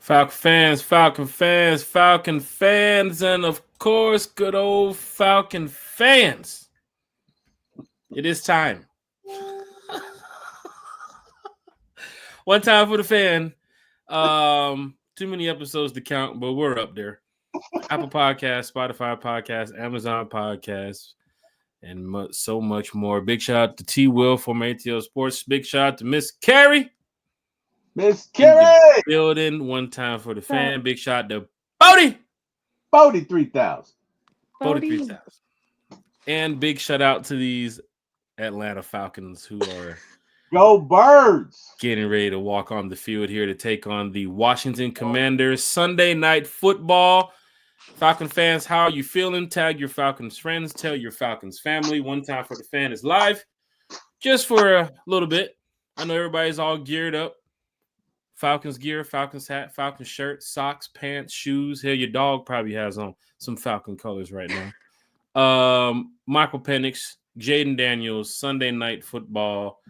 Falcon fans, and of course, good old Falcon fans. It is time. One time for the fan. Too many episodes to count, but we're up there. Apple Podcast, Spotify Podcast, Amazon Podcast, and so much more. Big shout out to T. Will from ATL Sports. Big shout out to Miss Carrie. Miss Carrie! Building. One time for the fan. Big shout out to Bodie. Bodie 3000. Bodie 3000. And big shout out to these Atlanta Falcons who are Go Birds! Getting ready to walk on the field here to take on the Washington Commanders. Sunday night football. Falcon fans, how are you feeling? Tag your Falcons friends. Tell your Falcons family. One time for the fan is live. Just for a little bit. I know everybody's all geared up. Falcons gear, Falcons hat, Falcons shirt, socks, pants, shoes. Hell, your dog probably has on some Falcon colors right now. Michael Penix, Jaden Daniels, Sunday night football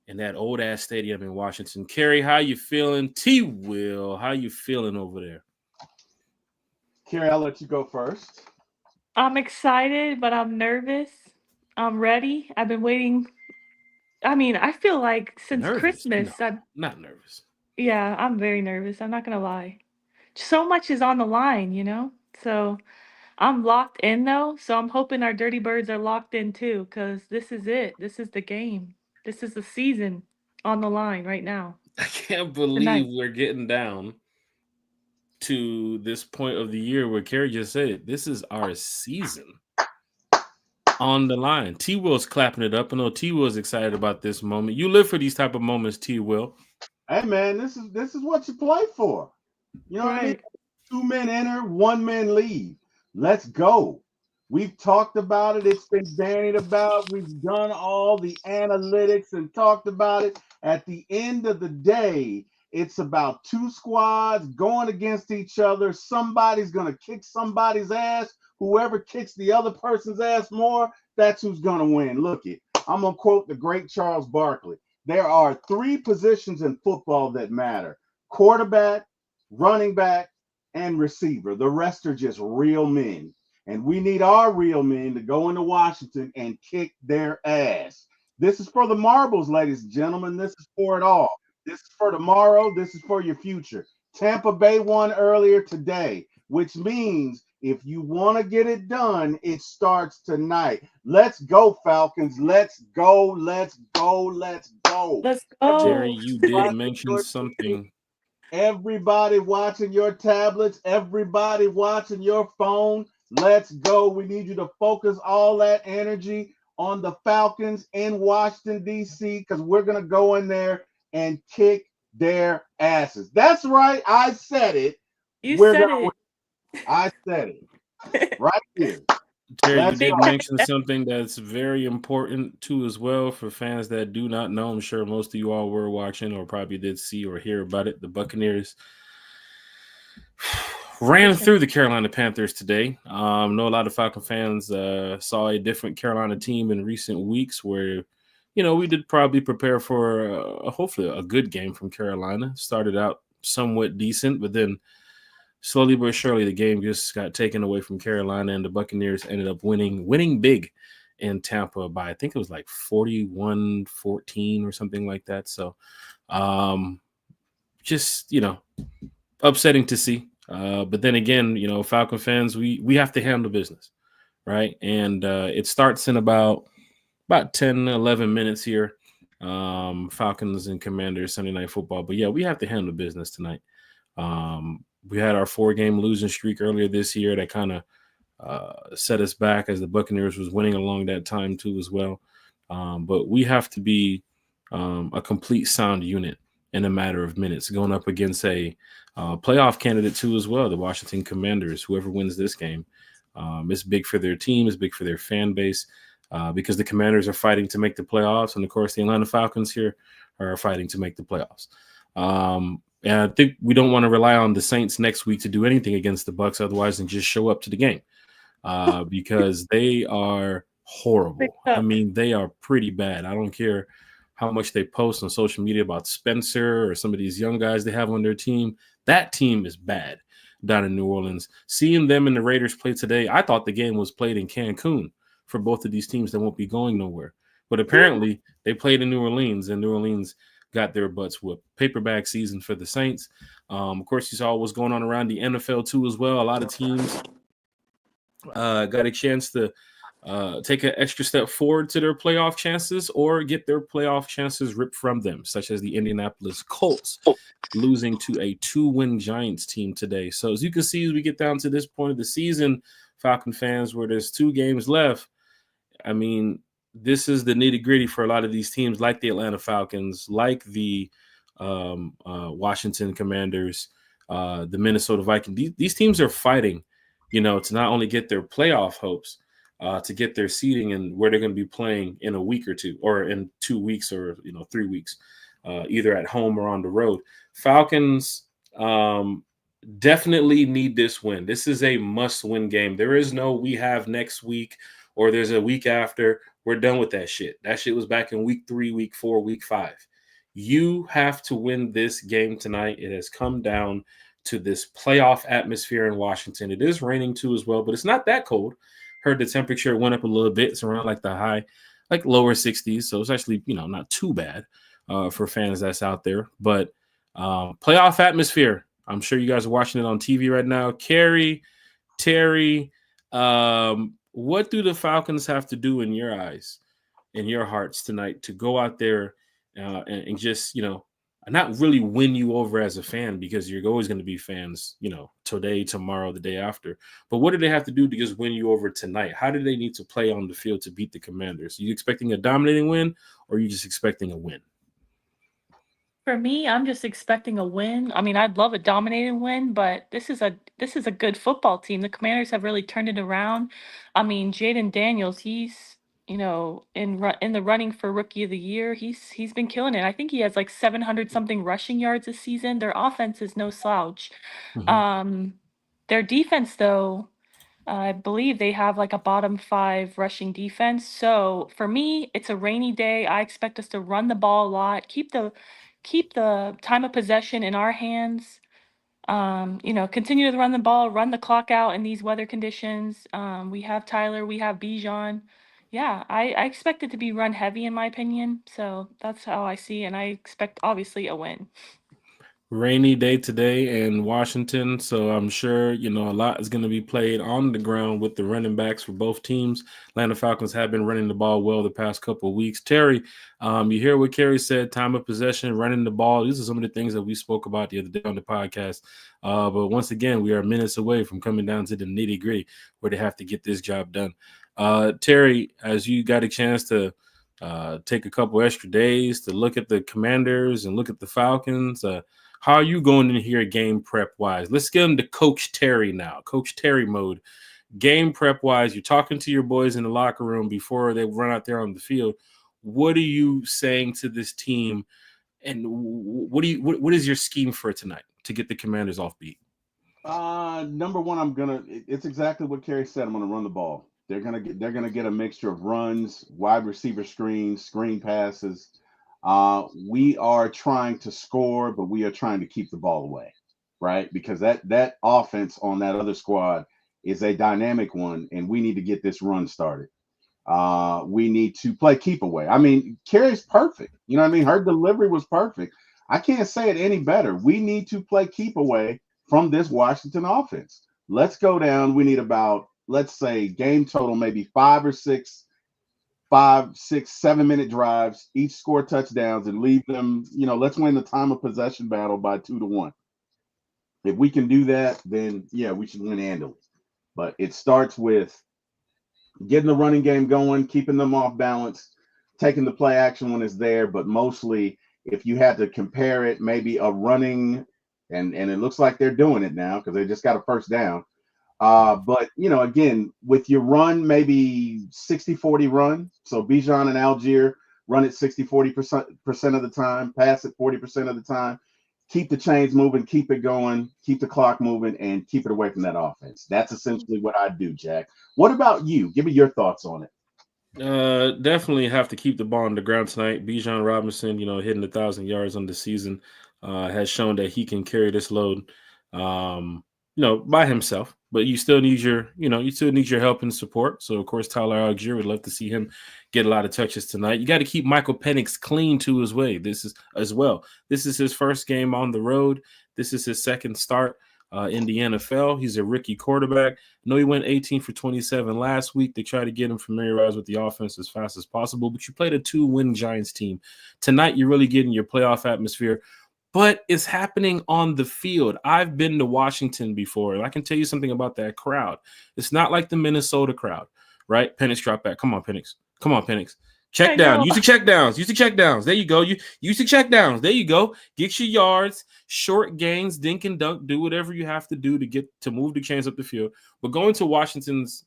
in that old-ass stadium in Washington. Carrie, how you feeling? T. Will, how you feeling over there? Carrie, I'll let you go first. I'm excited, but I'm nervous. I'm ready. I've been waiting. I mean, I feel like since Christmas. No, not nervous. Yeah, I'm very nervous. I'm not going to lie. So much is on the line, you know? So I'm locked in, though. So I'm hoping our Dirty Birds are locked in, too, because this is it. This is the game. This is the season on the line right now. I can't believe we're getting down to this point of the year where Carrie just said it. This is our season on the line. T. Will's clapping it up. I know T. Will's excited about this moment. You live for these type of moments, T. Will. Hey man, this is what you play for. You know what I mean? 2 men enter, 1 man leave. Let's go. We've talked about it. It's been bandied about. We've done all the analytics and talked about it. At the end of the day, it's about 2 squads going against each other. Somebody's going to kick somebody's ass. Whoever kicks the other person's ass more, that's who's going to win. Look it. I'm going to quote the great Charles Barkley. There are 3 positions in football that matter: quarterback, running back, and receiver. The rest are just real men. And we need our real men to go into Washington and kick their ass. This is for the marbles, ladies and gentlemen. This is for it all. This is for tomorrow. This is for your future. Tampa Bay won earlier today, which means if you want to get it done, it starts tonight. Let's go, Falcons. Let's go. Let's go. Let's go. Let's go. Jerry, you did mention something. Everybody watching your tablets, everybody watching your phone. Let's go. We need you to focus all that energy on the Falcons in Washington, D.C., because we're going to go in there and kick their asses. That's right. I said it. You said it. I said it. Right here. Terry, you did mention something that's very important, too, as well, for fans that do not know. I'm sure most of you all were watching or probably did see or hear about it. The Buccaneers ran through the Carolina Panthers today. I know a lot of Falcon fans saw a different Carolina team in recent weeks where, you know, we did probably prepare for hopefully a good game from Carolina. Started out somewhat decent, but then slowly but surely the game just got taken away from Carolina, and the Buccaneers ended up winning big in Tampa by, I think it was like 41-14 or something like that. So just, you know, upsetting to see. But then again, you know, Falcon fans, we have to handle business, right? And it starts in about 10, 11 minutes here. Falcons and Commanders Sunday Night Football. But yeah, we have to handle business tonight. We had our 4-game losing streak earlier this year that kind of set us back as the Buccaneers was winning along that time too as well. But we have to be a complete sound unit in a matter of minutes, going up against a playoff candidate too as well, the Washington Commanders. Whoever wins this game, it's big for their team, it's big for their fan base, because the Commanders are fighting to make the playoffs, and of course the Atlanta Falcons here are fighting to make the playoffs. And I think we don't want to rely on the Saints next week to do anything against the Bucs otherwise and just show up to the game, because they are horrible. I mean, they are pretty bad. I don't care how much they post on social media about Spencer or some of these young guys they have on their team. That team is bad down in New Orleans. Seeing them and the Raiders play today, I thought the game was played in Cancun for both of these teams that won't be going nowhere. But apparently they played in New Orleans, and New Orleans got their butts whooped. Paperback season for the Saints. Of course, you saw what's going on around the NFL too as well. A lot of teams got a chance to take an extra step forward to their playoff chances or get their playoff chances ripped from them, such as the Indianapolis Colts losing to a 2-win Giants team today. So as you can see, as we get down to this point of the season, Falcon fans, where there's 2 games left, I mean, this is the nitty-gritty for a lot of these teams like the Atlanta Falcons, like the Washington Commanders, the Minnesota Vikings. These teams are fighting, to not only get their playoff hopes, to get their seeding and where they're going to be playing in a week or two, or in 2 weeks, or 3 weeks, either at home or on the road. Falcons definitely need this win. This is a must-win game. There is no we have next week or there's a week after. We're done with that shit. That shit was back in week 3, week 4, week 5. You have to win this game tonight. It has come down to this playoff atmosphere in Washington. It is raining too as well, but it's not that cold. Heard the temperature went up a little bit. It's around like the high, like lower 60s. So it's actually, not too bad for fans that's out there. But playoff atmosphere. I'm sure you guys are watching it on TV right now. Carrie, Terry, what do the Falcons have to do in your eyes, in your hearts tonight to go out there and just, not really win you over as a fan, because you're always going to be fans, today, tomorrow, the day after. But what do they have to do to just win you over tonight? How do they need to play on the field to beat the Commanders? Are you expecting a dominating win, or are you just expecting a win? For me, I'm just expecting a win. I mean, I'd love a dominating win, but this is a good football team. The Commanders have really turned it around. I mean, Jaden Daniels, he's in the running for Rookie of the Year. He's been killing it. I think he has like 700 something rushing yards this season. Their offense is no slouch. Mm-hmm. Their defense, though, I believe they have like a bottom 5 rushing defense. So for me, it's a rainy day. I expect us to run the ball a lot, keep the time of possession in our hands. Continue to run the ball, run the clock out in these weather conditions. We have Tyler, we have Bijan. Yeah, I expect it to be run heavy in my opinion. So that's how I see, and I expect obviously a win. Rainy day today in Washington, so I'm sure a lot is going to be played on the ground with the running backs for both teams. Atlanta Falcons have been running the ball well the past couple of weeks. Terry, you hear what Kerry said, time of possession, running the ball. These are some of the things that we spoke about the other day on the podcast. But once again, we are minutes away from coming down to the nitty-gritty where they have to get this job done. Terry, as you got a chance to take a couple extra days to look at the Commanders and look at the Falcons, how are you going in here game prep wise? Let's get into Coach Terry now. Coach Terry mode. Game prep wise, you're talking to your boys in the locker room before they run out there on the field. What are you saying to this team? And what is your scheme for tonight to get the Commanders off beat? Number one, it's exactly what Kerry said. I'm gonna run the ball. They're gonna get a mixture of runs, wide receiver screens, screen passes. We are trying to score, but we are trying to keep the ball away, right? Because that offense on that other squad is a dynamic one, and we need to get this run started. We need to play keep away. I mean, Carrie's perfect. You know what I mean? Her delivery was perfect. I can't say it any better. We need to play keep away from this Washington offense. Let's go down. We need about, let's say, game total, maybe 5, 6, 7-minute drives, each score touchdowns and leave them, let's win the time of possession battle by 2-1. If we can do that, then yeah, we should win handily. But it starts with getting the running game going, keeping them off balance, taking the play action when it's there. But mostly, if you had to compare it, maybe a running, and it looks like they're doing it now because they just got a first down. But, again, with your run, maybe 60-40 run. So Bijan and Algier run it 60-40% of the time, pass it 40% of the time. Keep the chains moving, keep it going, keep the clock moving, and keep it away from that offense. That's essentially what I do, Jack. What about you? Give me your thoughts on it. Definitely have to keep the ball on the ground tonight. Bijan Robinson, hitting 1,000 yards on the season, has shown that he can carry this load, by himself. But you still need your help and support. So of course, Tyler Algier would love to see him get a lot of touches tonight. You got to keep Michael Penix clean too, as well. This is his first game on the road. This is his second start in the NFL. He's a rookie quarterback. I know he went 18 for 27 last week. They try to get him familiarized with the offense as fast as possible, but you played a 2-win Giants team. Tonight, you're really getting your playoff atmosphere, but it's happening on the field. I've been to Washington before, and I can tell you something about that crowd. It's not like the Minnesota crowd, right? Penix drop back. Come on, Penix. Come on, Penix. Check down. Use the check downs. Use the check downs. There you go. You use the check downs. There you go. Get your yards, short gains, dink and dunk. Do whatever you have to do to move the chains up the field. But going to Washington's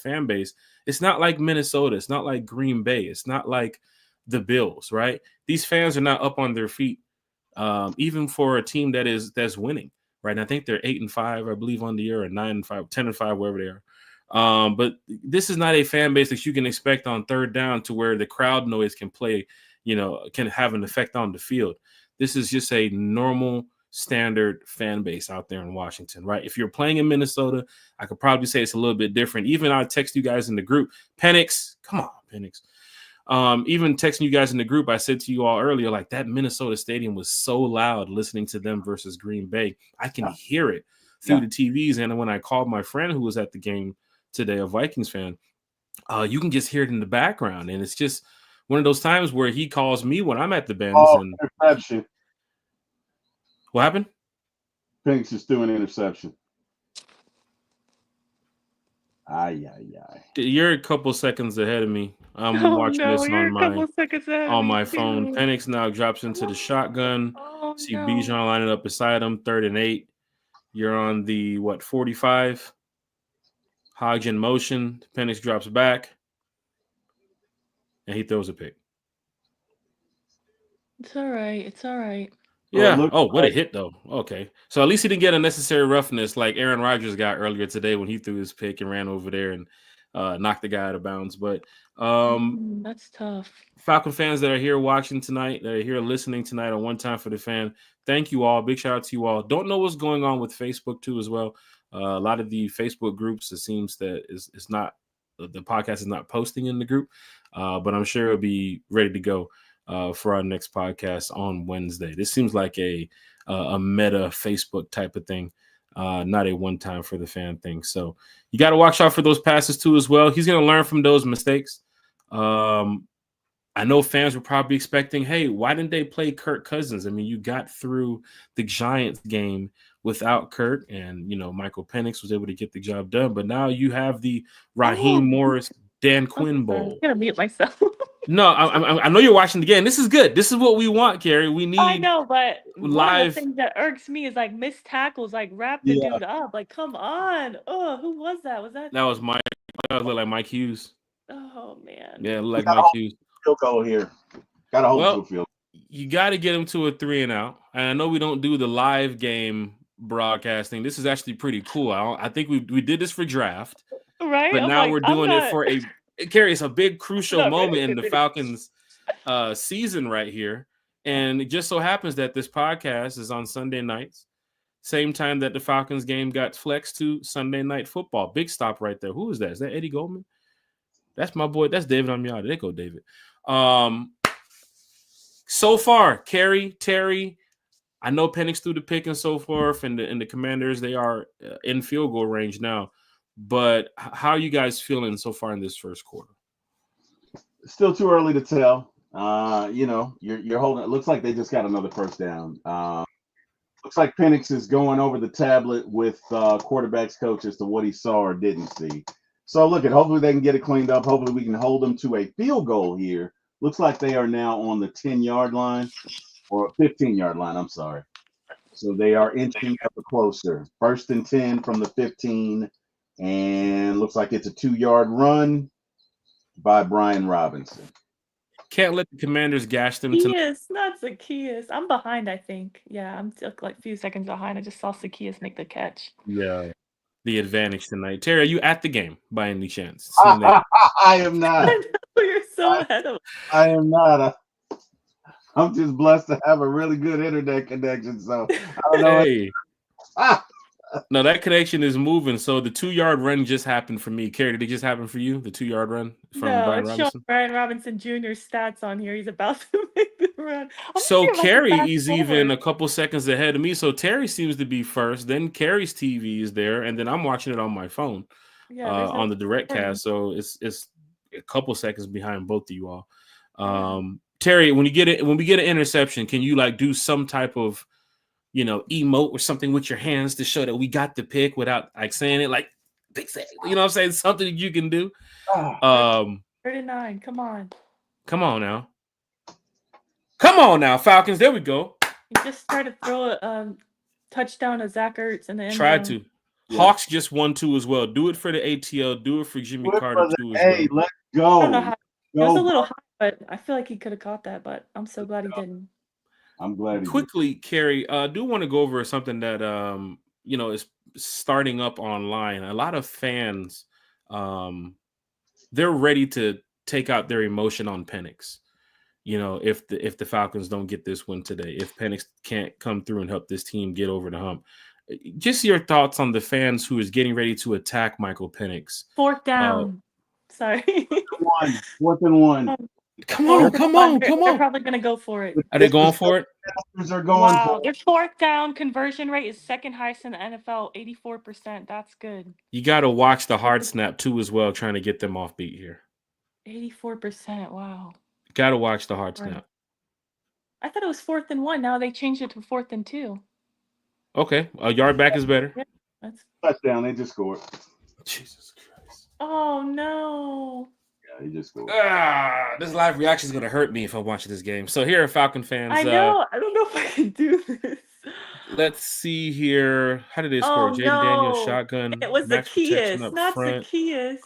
fan base, it's not like Minnesota. It's not like Green Bay. It's not like the Bills, right? These fans are not up on their feet, even for a team that's winning, right? And I think they're 8-5, I believe, on the year, or 9-5, 10-5, wherever they are. But this is not a fan base that you can expect on third down to where the crowd noise can can have an effect on the field. This is just a normal standard fan base out there in Washington, right? If you're playing in Minnesota, I could probably say it's a little bit different. Even I text you guys in the group, Penix, come on, Penix. Even texting you guys in the group, I said to you all earlier, like that Minnesota stadium was so loud listening to them versus Green Bay. I can hear it through the TVs. And when I called my friend who was at the game today, a Vikings fan, you can just hear it in the background. And it's just one of those times where he calls me when I'm at the Benz. And interception. What happened? Penix is doing an interception. You're a couple seconds ahead of me. I'm watching this on my phone. Penix now drops into the shotgun. See Bijan lining up beside him, 3rd and 8. You're on the 45? Hodge in motion. Penix drops back, and he throws a pick. It's all right. It's all right. Yeah. What a hit, though. Okay. So at least he didn't get unnecessary roughness like Aaron Rodgers got earlier today when he threw his pick and ran over there and knocked the guy out of bounds. But that's tough. Falcon fans that are here watching tonight, that are here listening tonight on One Time for the Fan, thank you all. Big shout out to you all. Don't know what's going on with Facebook, too, as well. A lot of the Facebook groups, it seems that it's not the podcast is not posting in the group, but I'm sure it'll be ready to go for our next podcast on Wednesday. This seems like a meta Facebook type of thing, not a One Time for the Fan thing. So you got to watch out for those passes too as well. He's going to learn from those mistakes. I know fans were probably expecting, hey, why didn't they play Kirk Cousins? I mean, you got through the Giants game without Kirk, and Michael Penix was able to get the job done. But now you have the Raheem Morris, Dan Quinn Bowl. I'm gonna mute myself. No, I know you're watching the game. This is good. This is what we want, Carrie. We need. I know, but live. One of the things that irks me is like missed tackles, like wrap the dude up. Like, come on. Oh, who was that? Was that? That was Mike. That looked like Mike Hughes. Oh man. Yeah, it looked like Mike Hughes. Field goal here. Got to hold field. You got to get him to a 3 and out. And I know we don't do the live game broadcasting. This is actually pretty cool. I think we did this for draft, right? But now we're doing it for Carrie, it's a big crucial moment in the Falcons season right here. And it just so happens that this podcast is on Sunday nights, same time that the Falcons game got flexed to Sunday Night Football. Big stop right there. Who is that? Is that Eddie Goldman? That's my boy. That's David Amiata. There go David. So far, Carrie, Terry, I know Penix threw the pick and so forth, and the Commanders, they are in field goal range now. But how are you guys feeling so far in this first quarter? Still too early to tell. You're holding. It looks like they just got another first down. Looks like Penix is going over the tablet with quarterbacks coach as to what he saw or didn't see. So hopefully they can get it cleaned up. Hopefully we can hold them to a field goal here. Looks like they are now on the 10-yard line or 15-yard line. I'm sorry. So they are inching ever closer. 1st and 10 from the 15. And looks like it's a 2-yard run by Brian Robinson. Can't let the Commanders gash them. Zacchaeus, not Zacchaeus. I'm behind, I think. Yeah, I'm still like a few seconds behind. I just saw Zacchaeus make the catch. Yeah. the advantage tonight. Terry, are you at the game by any chance? Seeing that I am not. You're so ahead of. I am not. I'm just blessed to have a really good internet connection. So I don't know. hey, no, that connection is moving. So the 2-yard run just happened for me. Carrie, did it just happen for you? The 2-yard run from No, Brian it's showing Robinson? Brian Robinson Jr.'s stats on here. He's about to make the run. I'm So thinking about the Carrie fast is even forward. a couple seconds ahead of me. So Terry seems to be first. Then Carrie's TV is there, and then I'm watching it on my phone Yeah, there's no on the direct recording. cast. So it's a couple seconds behind both of you all. Yeah. Terry, when we get an interception, can you like do some type of emote or something with your hands to show that we got the pick without like saying it like big say, you know what I'm saying? Something that you can do. 39. Come on. Come on now. Come on now, Falcons. There we go. He just tried to throw a touchdown to Zach Ertz in the end Tried zone. to. Yeah. Hawks just won 2 as well. Do it for the ATL. Do it for Jimmy Carter too as well. Hey, let's go. I don't know how. It was a little high, but I feel like he could have caught that. But I'm so glad he didn't. I'm glad. Quickly, Carrie, do want to go over something that is starting up online. A lot of fans, they're ready to take out their emotion on Penix. If the Falcons don't get this win today, if Penix can't come through and help this team get over the hump. Just your thoughts on the fans who is getting ready to attack Michael Penix. 4th down. Sorry. 4th and 1. Come on. They're probably going to go for it. Are they going for it? Are going wow. Their 4th down conversion rate is second highest in the NFL, 84%. That's good. You got to watch the hard snap too as well, trying to get them off beat here. 84%. Wow. Got to watch the hard snap. I thought it was 4th and 1. Now they changed it to 4th and 2. Okay, a yard back is better. Yeah, that's touchdown. They just scored. Jesus Christ! Oh no! Yeah, he just scored. This live reaction is gonna hurt me if I'm watching this game. So here are Falcon fans. I know. I don't know if I can do this. Let's see here. How did they score? Jaden Daniels shotgun. It was Zacchaeus, not Zacchaeus.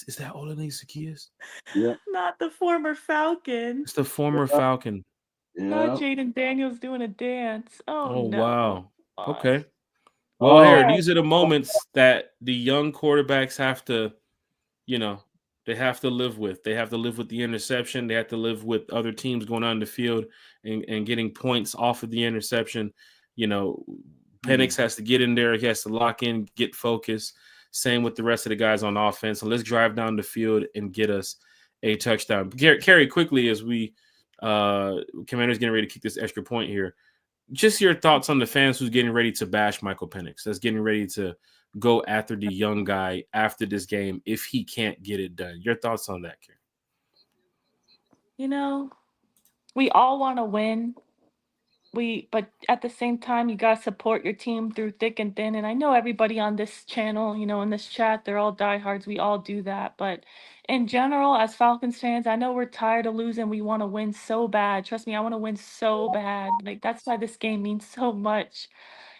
Is that Olamide Zacchaeus? Yeah. Not the former Falcon. It's the former Falcon. Not Jaden Daniels doing a dance. Oh no. Wow. Okay. Well, here, these are the moments that the young quarterbacks have to, they have to live with. They have to live with the interception. They have to live with other teams going on the field and getting points off of the interception. Penix has to get in there. He has to lock in, get focused. Same with the rest of the guys on offense. So let's drive down the field and get us a touchdown. Carry quickly as we Commander's getting ready to kick this extra point here. Just your thoughts on the fans who's getting ready to bash Michael Penix, that's getting ready to go after the young guy after this game if he can't get it done. Your thoughts on that, Carrie? We all want to win. But at the same time, you got to support your team through thick and thin. And I know everybody on this channel, in this chat, they're all diehards. We all do that. But in general, as Falcons fans, I know we're tired of losing. We want to win so bad. Trust me, I want to win so bad. Like, that's why this game means so much.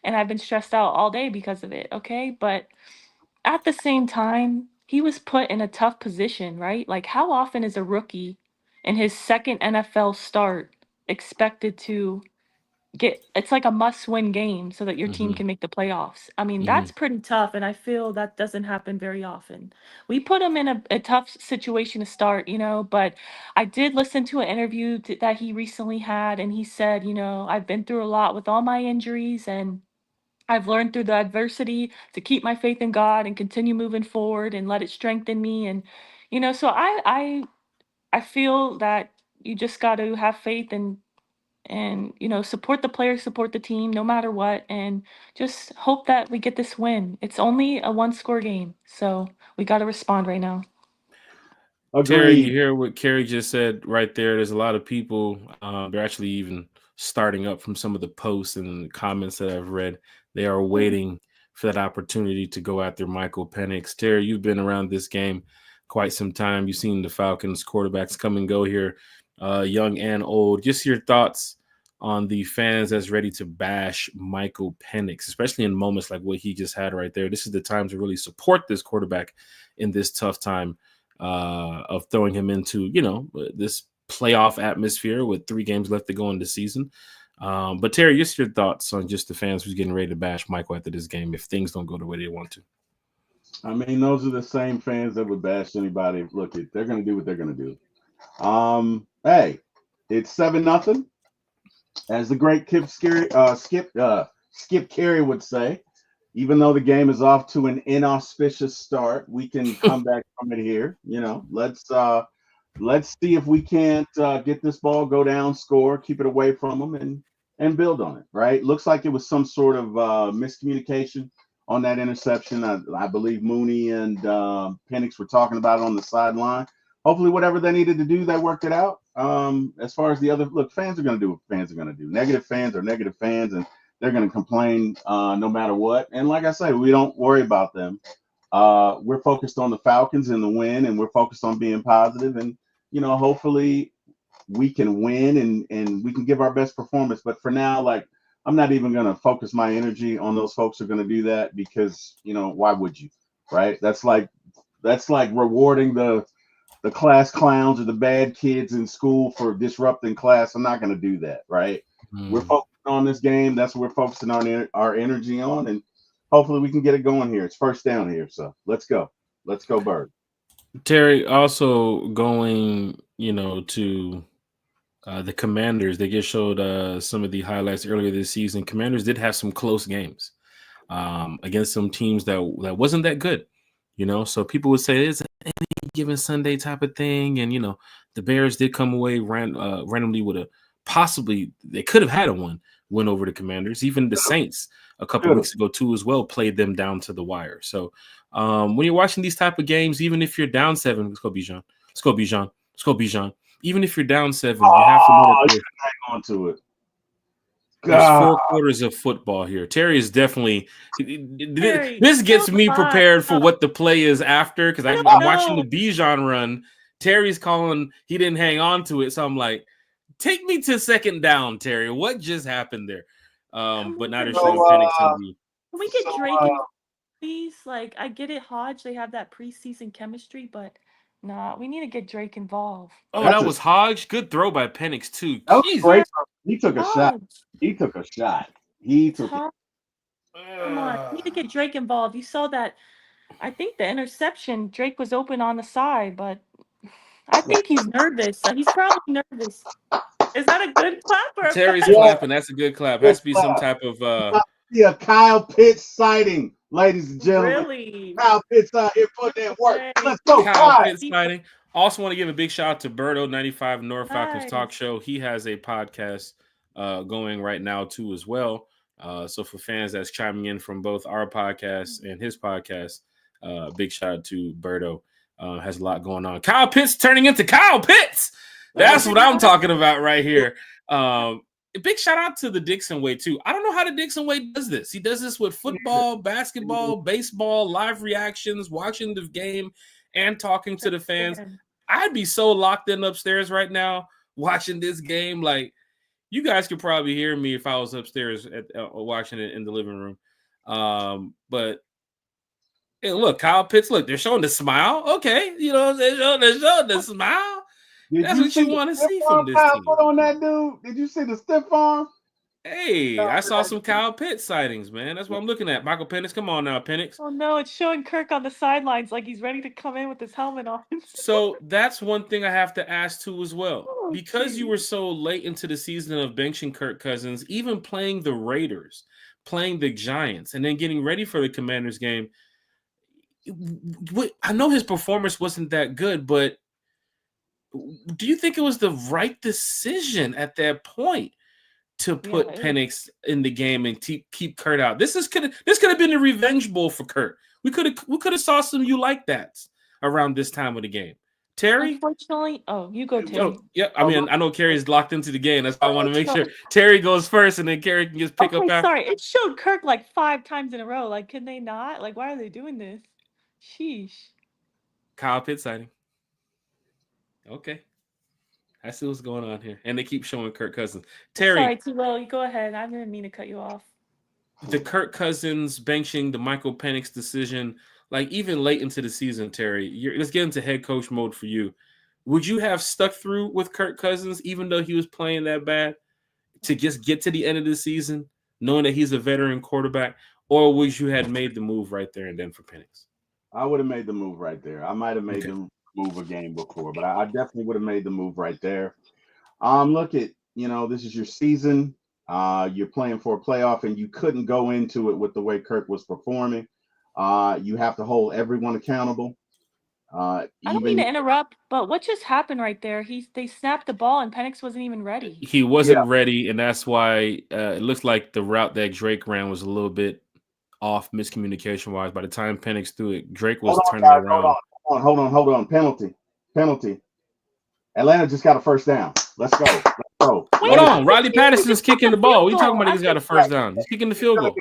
And I've been stressed out all day because of it, okay? But at the same time, he was put in a tough position, right? Like, how often is a rookie in his second NFL start expected to it's like a must-win game so that your team can make the playoffs? I mean, that's pretty tough, and I feel that doesn't happen very often. We put him in a tough situation to start, but I did listen to an interview that he recently had, and he said, I've been through a lot with all my injuries, and I've learned through the adversity to keep my faith in God and continue moving forward and let it strengthen me. And, so I feel that you just got to have faith and support the players, support the team, no matter what, and just hope that we get this win. It's only a 1-score game, so we got to respond right now. Agreed. Terry, you hear what Carrie just said right there. There's a lot of people, they're actually even starting up from some of the posts and comments that I've read. They are waiting for that opportunity to go after Michael Penix. Terry, you've been around this game quite some time. You've seen the Falcons quarterbacks come and go here, young and old. Just your thoughts on the fans that's ready to bash Michael Penix, especially in moments like what he just had right there. This is the time to really support this quarterback in this tough time of throwing him into, this playoff atmosphere with 3 games left to go in the season. But Terry, just your thoughts on just the fans who's getting ready to bash Michael after this game if things don't go the way they want to. I mean, those are the same fans that would bash anybody. Look, they're going to do what they're going to do. Hey, it's 7-0, as the great Skip Carey would say. Even though the game is off to an inauspicious start, we can come back from it here. Let's see if we can't get this ball, go down, score, keep it away from them, and build on it. Right? Looks like it was some sort of miscommunication on that interception. I believe Mooney and Penix were talking about it on the sideline. Hopefully, whatever they needed to do, they worked it out. As far as the other, look, fans are going to do what fans are going to do. Negative fans are negative fans, and they're going to complain no matter what. And like I say, we don't worry about them. We're focused on the Falcons and the win, and we're focused on being positive. And, hopefully we can win and we can give our best performance. But for now, I'm not even going to focus my energy on those folks who are going to do that because, why would you? Right? That's like rewarding the class clowns or the bad kids in school for disrupting class. I'm not going to do that. Right? We're focused on this game. That's what we're focusing on our energy on, and hopefully we can get it going here. It's first down here, so let's go Bird. Terry, also going to the Commanders. They just showed some of the highlights earlier this season. Commanders did have some close games against some teams that wasn't that good, so people would say it's any given Sunday type of thing, and the Bears did come away randomly with they could have had a win over the Commanders. Even the Saints a couple of weeks ago too as well played them down to the wire. So when you're watching these type of games, even if you're down 7, let's go Bijan. Even if you're down 7, you have to know that hang on to it. There's 4 quarters of football here. Terry is definitely this gets me prepared for what the play is after, because I'm watching the Bijan run. Terry's calling he didn't hang on to it, so I'm like, take me to second down, Terry. What just happened there? But now they're showing Penix. Can we get Drake in, please? I get it, Hodge. They have that preseason chemistry, but nah, we need to get Drake involved. Oh, that was Hodge. Good throw by Penix too. That was great. He took a shot. Come on, we need to get Drake involved. You saw that. I think the interception, Drake was open on the side, but I think he's nervous. He's probably nervous. Is that a good clap or Terry's clapping? That's a good clap. Has to be some type of a Kyle Pitts sighting, ladies and gentlemen. Really? Kyle Pitts out here putting in work. Let's go, Kyle Pitts sighting. Also want to give a big shout out to Berto 95 North Falcons Talk Show. He has a podcast going right now too as well. So for fans that's chiming in from both our podcast and his podcast, big shout out to Berto. Has a lot going on. Kyle Pitts turning into Kyle Pitts. That's what I'm talking about right here. A big shout out to the Dixon Way too. I don't know how the Dixon Way does this. He does this with football, basketball, baseball, live reactions, watching the game, and talking to the fans. I'd be so locked in upstairs right now watching this game. Like, you guys could probably hear me if I was upstairs watching it in the living room. But hey, look, Kyle Pitts, look, they're showing the smile. Okay, they're showing the smile. That's what you want to see from this team. Put on that dude. Did you see the stiff arm? Hey, I saw some Kyle Pitts sightings, man. That's what I'm looking at. Michael Penix, come on now, Penix. Oh no, it's showing Kirk on the sidelines like he's ready to come in with his helmet on. So that's one thing I have to ask too as well. Because you were so late into the season of benching Kirk Cousins, even playing the Raiders, playing the Giants, and then getting ready for the Commanders game. I know his performance wasn't that good, but do you think it was the right decision at that point to put Penix in the game and keep Kurt out? This could have been a revenge bowl for Kurt. We could have saw some you like that around this time of the game. Terry? Unfortunately, you go, Terry. Yeah, I mean, I know Carrie's locked into the game. That's why I want to make sure Terry goes first, and then Carrie can just pick up after. Sorry, it showed Kirk 5 times in a row. Can they not? Why are they doing this? Sheesh. Kyle Pitts sighting. Okay. I see what's going on here. And they keep showing Kirk Cousins. Terry. Sorry, T-Lo, you go ahead. I didn't mean to cut you off. The Kirk Cousins benching, the Michael Penix decision, even late into the season, Terry, let's get into head coach mode for you. Would you have stuck through with Kirk Cousins even though he was playing that bad? to just get to the end of the season, knowing that he's a veteran quarterback, or wish you had made the move right there and then for Penix? I would have made the move right there. I might have made the move a game before, but I definitely would have made the move right there. Look at, this is your season. You're playing for a playoff, and you couldn't go into it with the way Kirk was performing. You have to hold everyone accountable. I don't mean to interrupt, but what just happened right there? They snapped the ball and Penix wasn't even ready. He wasn't ready, and that's why it looks like the route that Drake ran was a little bit off miscommunication wise. By the time Penix threw it, Drake was turning around. Hold on. Penalty. Atlanta just got a first down. Let's go. Hold on. Riley Patterson's kicking the ball. What are you talking about? He's got a first down. He's kicking the field goal.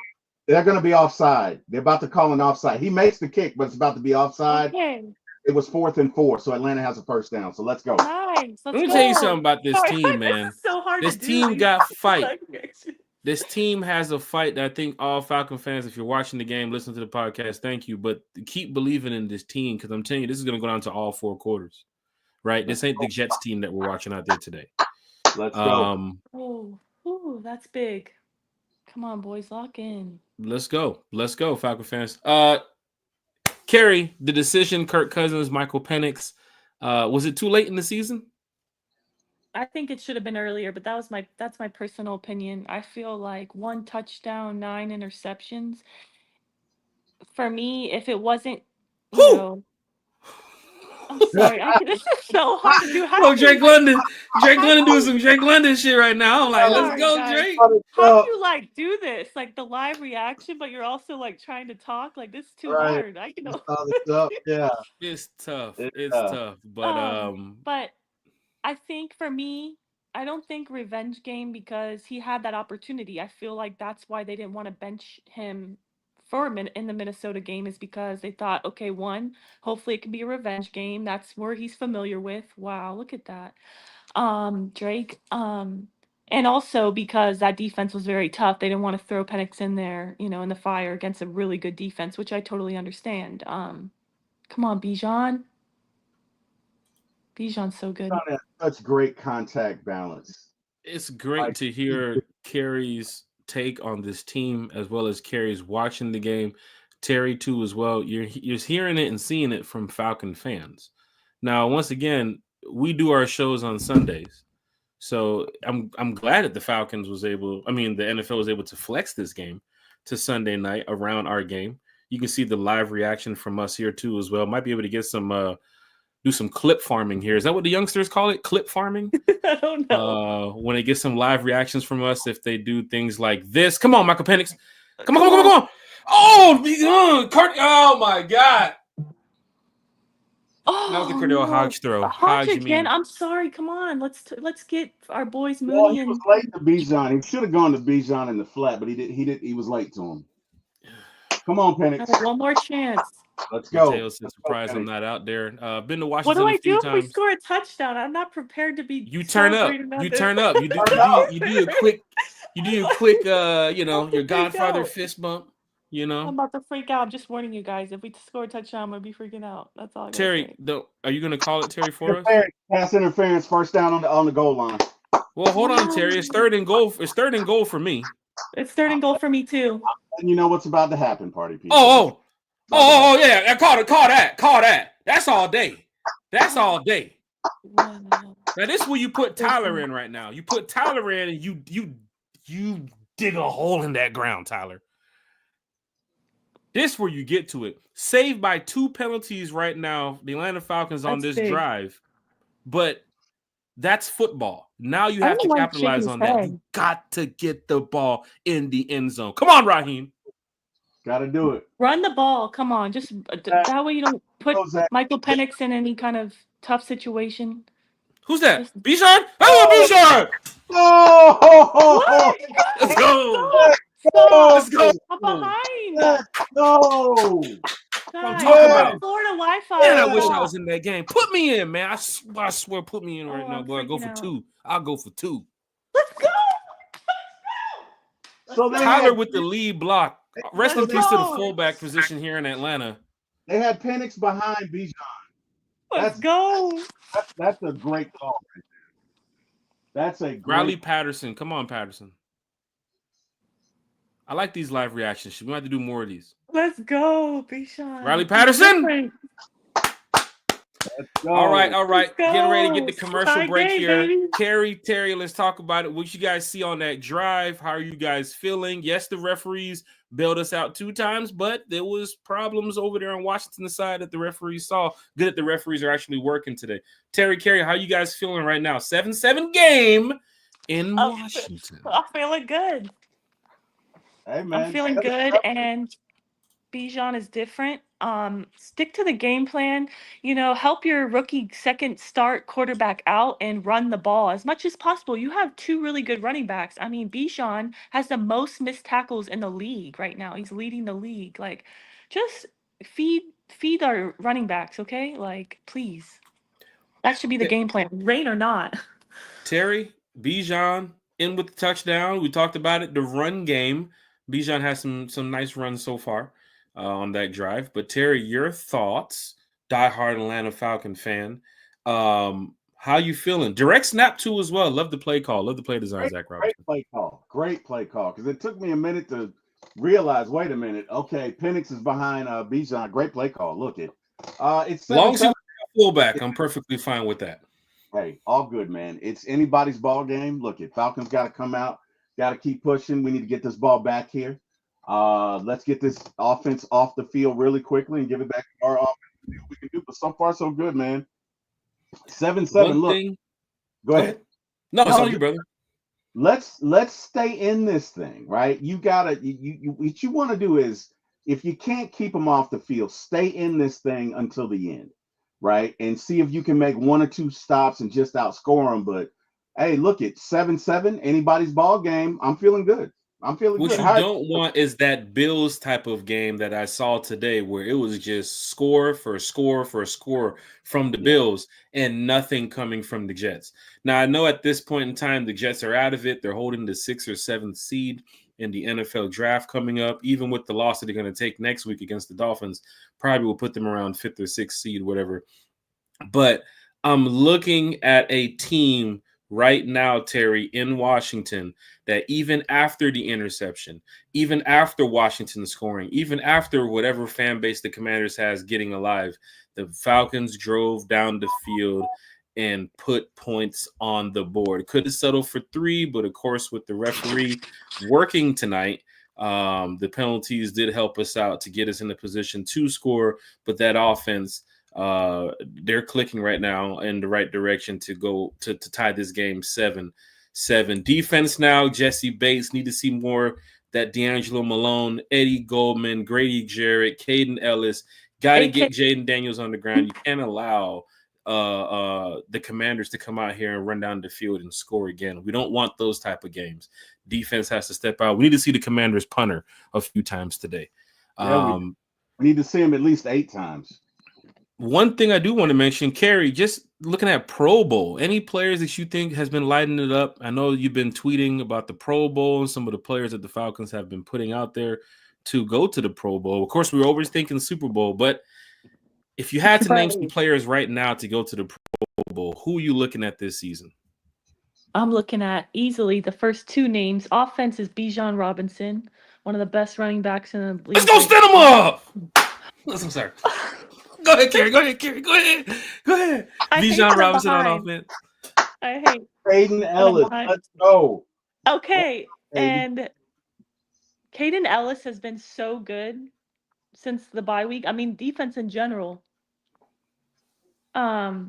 They're going to be offside. They're about to call an offside. He makes the kick, but it's about to be offside. Okay. It was 4th and 4, so Atlanta has a first down. So let's go. Nice. Let me tell you something about this team, man. This is so hard this to team do. got fight. This team has a fight that I think all Falcon fans, if you're watching the game, listen to the podcast, thank you. But keep believing in this team, because I'm telling you, this is going to go down to all 4 quarters. Right? This ain't the Jets team that we're watching out there today. Let's go. Oh, that's big. Come on, boys, lock in. Let's go, Falcon fans. Kerry, the decision, Kirk Cousins, Michael Penix, was it too late in the season? I think it should have been earlier, but that's my personal opinion. I feel like 1 touchdown, 9 interceptions. For me, if it wasn't, I'm sorry. This is so hard to do. Drake London doing some Drake London shit right now. I'm like, let's go, guys. Drake. How do you do this? The live reaction, but you're also trying to talk. This is too hard. Yeah. It's tough. It's tough. But I think for me, I don't think revenge game, because he had that opportunity. I feel like that's why they didn't want to bench him in the Minnesota game, is because they thought, okay, 1, hopefully it can be a revenge game. That's where he's familiar with. Wow, look at that. Drake. And also because that defense was very tough. They didn't want to throw Penix in there, in the fire against a really good defense, which I totally understand. Come on, Bijan. Bijan's so good. Such great contact balance. It's great to hear Kerry's take on this team, as well as Kerry's watching the game. Terry too, as well. You're hearing it and seeing it from Falcon fans. Now, once again, we do our shows on Sundays, so I'm glad that the NFL was able to flex this game to Sunday night around our game. You can see the live reaction from us here too, as well. Might be able to get some do some clip farming here. Is that what the youngsters call it? Clip farming? I don't know. When they get some live reactions from us, if they do things like this. Come on, Michael Penix. Come on. Oh my God. Oh, that was the Cordell Hodge throw. Hodge again. I'm sorry. Come on. Let's get our boys moving. Well, he was late to Bijan. He should have gone to Bijan in the flat, but he was late to him. Come on, Penix. One more chance. Let's go. Mateo's surprised I'm not out there. Been to Washington. What do I do times. if we score a touchdown? I'm not prepared to be. You turn up. You turn up. You do a quick. Your Godfather fist bump. I'm about to freak out. I'm just warning you guys. If we score a touchdown, I'm gonna be freaking out. That's all. Terry, are you gonna call it, Terry, for us? Pass interference, first down on the goal line. Well, hold on, Terry. It's 3rd and goal. It's 3rd and goal for me. It's 3rd and goal for me too. And you know what's about to happen, party people. Oh, yeah. I call that. That's all day. Wow. Now this is where you put Tyler in right now. You put Tyler in, and you dig a hole in that ground, Tyler. This is where you get to it. Saved by 2 penalties right now, the Atlanta Falcons on this drive. But that's football. Now you have to capitalize on that. You got to get the ball in the end zone. Come on, Raheem. Got to do it. Run the ball. Come on. Just that way you don't put Michael Penix in any kind of tough situation. Who's that? Bijan? Bijan! Oh! Let's go! Let's go! I'm behind. No! I'm talking about Florida Wi-Fi. Man, I wish I was in that game. Put me in, man. I swear, put me in right now, boy. Go for 2. I'll go for 2. Let's go! So Tyler with the lead block. Rest in peace to the fullback position here in Atlanta. They had Penix behind Bijan. Let's go. That's a great call right That's a great. Riley Patterson. Come on, Patterson. I like these live reactions. We might have to do more of these. Let's go, Bijan. Riley Patterson. Let's go. All right. Let's go. Getting ready to get the commercial Tie break game, here. baby. Terry, let's talk about it. What you guys see on that drive? How are you guys feeling? Yes, the referees bailed us out 2 times, but there was problems over there on Washington's side that the referees saw. Good that the referees are actually working today. Terry, Carey, how are you guys feeling right now? 7-7 game in Washington. I'm feeling good. Hey, man. I'm feeling good, and Bijan is different. Stick to the game plan. Help your rookie second start quarterback out and run the ball as much as possible. You have 2 really good running backs. I mean, Bijan has the most missed tackles in the league right now. He's leading the league. Like, just feed our running backs, okay? Like, please. That should be the game plan, rain or not. Terry, Bijan in with the touchdown. We talked about it. The run game. Bijan has some nice runs so far on that drive. But Terry, your thoughts, diehard Atlanta Falcon fan. How you feeling? Direct snap too as well. Love the play call. Love the play design, Zach Robertson. Great play call. Because it took me a minute to realize. Wait a minute. Okay, Penix is behind Bijan. Great play call. Look it. It's long as you fullback. I'm perfectly fine with that. Hey, all good, man. It's anybody's ball game. Look it. Falcons got to come out. Got to keep pushing. We need to get this ball back here. Let's get this offense off the field really quickly and give it back to our offense. We can do, but so far so good, man. 7-7. Look, go ahead. No, it's on you, brother. Let's stay in this thing, right? You gotta. What you want to do is, if you can't keep them off the field, stay in this thing until the end, right? And see if you can make 1 or 2 stops and just outscore them. But hey, look, it's 7-7. Anybody's ball game. I'm feeling good. What you don't want is that Bills type of game that I saw today where it was just score for score for score from the Bills and nothing coming from the Jets. Now, I know at this point in time, the Jets are out of it. They're holding the 6th or 7th seed in the NFL draft coming up. Even with the loss that they're going to take next week against the Dolphins, probably will put them around 5th or 6th seed, whatever. But I'm looking at a team right now, Terry, in Washington, that even after the interception, even after Washington scoring, even after whatever fan base the Commanders has getting alive, the Falcons drove down the field and put points on the board. Could have settled for 3, but of course, with the referee working tonight, the penalties did help us out to get us in a position to score, but that offense, they're clicking right now in the right direction to go to tie this game 7-7. Defense now, Jesse Bates, need to see more. That D'Angelo Malone, Eddie Goldman, Grady Jarrett, Caden Ellis, got to get Jaden Daniels on the ground. You can't allow the Commanders to come out here and run down the field and score again. We don't want those type of games. Defense has to step out. We need to see the Commanders punter a few times today. We need to see him at least 8 times. One thing I do want to mention, Carey, just looking at Pro Bowl, any players that you think has been lighting it up? I know you've been tweeting about the Pro Bowl and some of the players that the Falcons have been putting out there to go to the Pro Bowl. Of course, we were always thinking Super Bowl, but if you had to name some players right now to go to the Pro Bowl, who are you looking at this season? I'm looking at easily the first 2 names. Offense is Bijan Robinson, one of the best running backs in the league. Let's go stand him up! I'm sorry. Go ahead, Carey. Go ahead. Bijan Robinson on offense. I hate Caden Ellis. Let's go. Okay. And Caden Ellis has been so good since the bye week. I mean, defense in general. My